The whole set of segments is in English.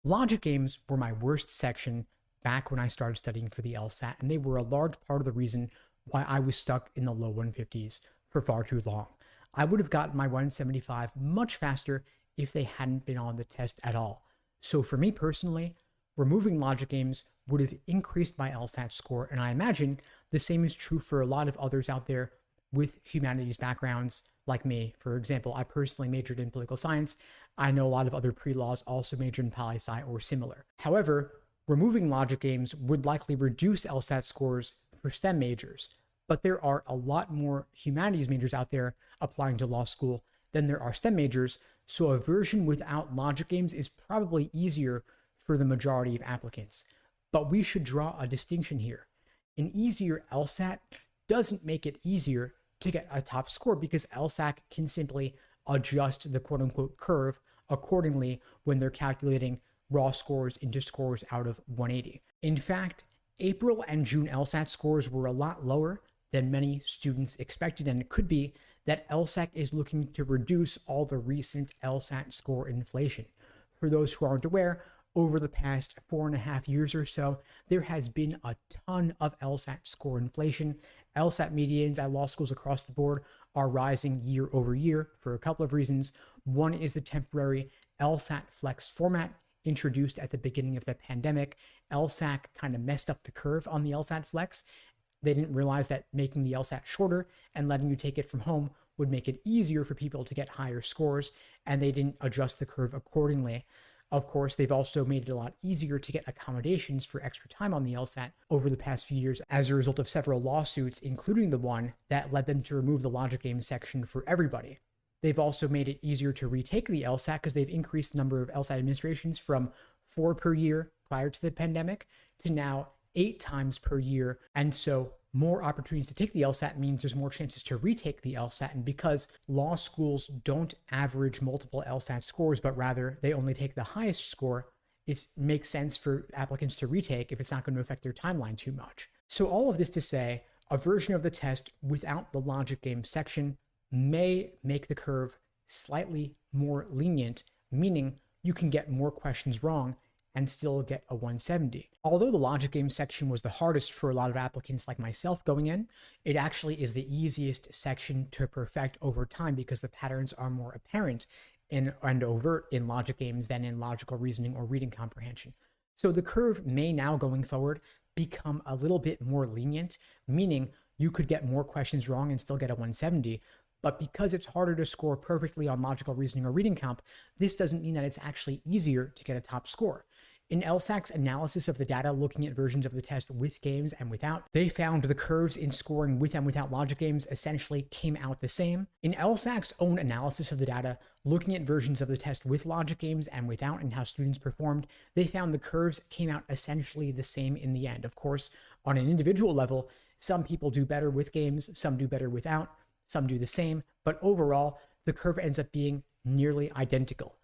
Logic games were my worst section back when I started studying for the LSAT, and they were a large part of the reason why I was stuck in the low 150s for far too long. I would have gotten my 175 much faster if they hadn't been on the test at all. So for me personally, removing logic games would have increased my LSAT score, and I imagine the same is true for a lot of others out there with humanities backgrounds like me. For example, I personally majored in political science. I know a lot of other pre-laws also majored in poli-sci or similar. However, removing logic games would likely reduce LSAT scores for STEM majors, but there are a lot more humanities majors out there applying to law school than there are STEM majors, so a version without logic games is probably easier for the majority of applicants. But we should draw a distinction here. An easier LSAT doesn't make it easier to get a top score because LSAC can simply adjust the quote-unquote curve accordingly when they're calculating raw scores into scores out of 180. In fact, April and June LSAT scores were a lot lower than many students expected, and it could be that LSAC is looking to reduce all the recent LSAT score inflation. For those who aren't aware, over the past 4.5 years or so, there has been a ton of LSAT score inflation. LSAT medians at law schools across the board are rising year over year for a couple of reasons. One is the temporary LSAT flex format introduced at the beginning of the pandemic. LSAC kind of messed up the curve on the LSAT flex. They didn't realize that making the LSAT shorter and letting you take it from home would make it easier for people to get higher scores, and they didn't adjust the curve accordingly. Of course, they've also made it a lot easier to get accommodations for extra time on the LSAT over the past few years as a result of several lawsuits, including the one that led them to remove the logic game section for everybody. They've also made it easier to retake the LSAT because they've increased the number of LSAT administrations from 4 per year prior to the pandemic to now 8 times per year. And so more opportunities to take the LSAT means there's more chances to retake the LSAT. And because law schools don't average multiple LSAT scores, but rather they only take the highest score, it makes sense for applicants to retake if it's not going to affect their timeline too much. So all of this to say, a version of the test without the logic game section may make the curve slightly more lenient, meaning you can get more questions wrong and still get a 170. Although the logic game section was the hardest for a lot of applicants like myself going in, it actually is the easiest section to perfect over time because the patterns are more apparent and overt in logic games than in logical reasoning or reading comprehension. So the curve may now going forward become a little bit more lenient, meaning you could get more questions wrong and still get a 170. But because it's harder to score perfectly on logical reasoning or reading comp, this doesn't mean that it's actually easier to get a top score. In LSAC's analysis of the data looking at versions of the test with games and without, they found the curves in scoring with and without logic games essentially came out the same. In LSAC's own analysis of the data looking at versions of the test with logic games and without and how students performed, they found the curves came out essentially the same in the end. Of course, on an individual level, some people do better with games, some do better without, some do the same, but overall, the curve ends up being nearly identical.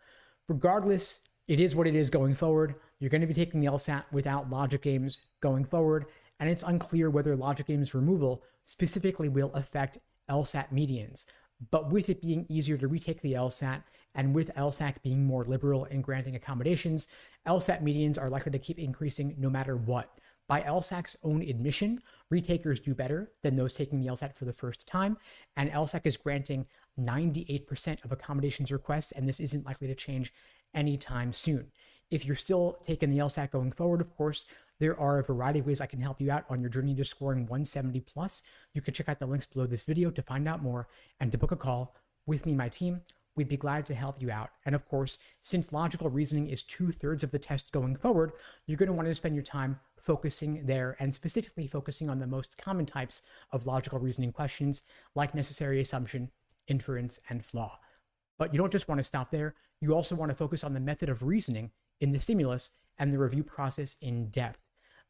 Regardless, it is what it is going forward. You're going to be taking the LSAT without logic games going forward, and it's unclear whether logic games removal specifically will affect LSAT medians. But with it being easier to retake the LSAT, and with LSAC being more liberal in granting accommodations, LSAT medians are likely to keep increasing no matter what. By LSAC's own admission, retakers do better than those taking the LSAT for the first time, and LSAC is granting 98% of accommodations requests, and this isn't likely to change anytime soon. If you're still taking the LSAT going forward, of course, there are a variety of ways I can help you out on your journey to scoring 170 plus. You can check out the links below this video to find out more and to book a call with me, my team. We'd be glad to help you out. And of course, since logical reasoning is 2/3 of the test going forward, you're going to want to spend your time focusing there and specifically focusing on the most common types of logical reasoning questions like necessary assumption, inference, and flaw. But you don't just want to stop there. You also want to focus on the method of reasoning in the stimulus and the review process in depth.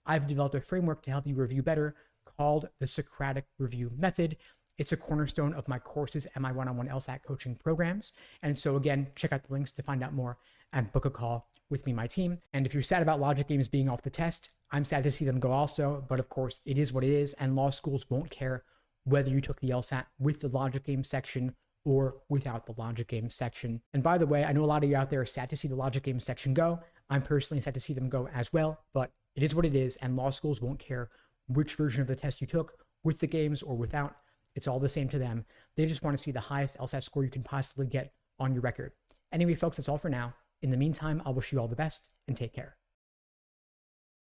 I've developed a framework to help you review better called the Socratic Review Method. It's a cornerstone of my courses and my one-on-one LSAT coaching programs. And so again, check out the links to find out more and book a call with me, my team. And if you're sad about logic games being off the test, I'm sad to see them go also, but of course it is what it is, and law schools won't care whether you took the LSAT with the logic game section or without the logic game section. And by the way, I know a lot of you out there are sad to see the logic game section go. I'm personally sad to see them go as well, but it is what it is, and law schools won't care which version of the test you took, with the games or without. It's all the same to them. They just want to see the highest LSAT score you can possibly get on your record. Anyway, folks, that's all for now. In the meantime, I'll wish you all the best and take care.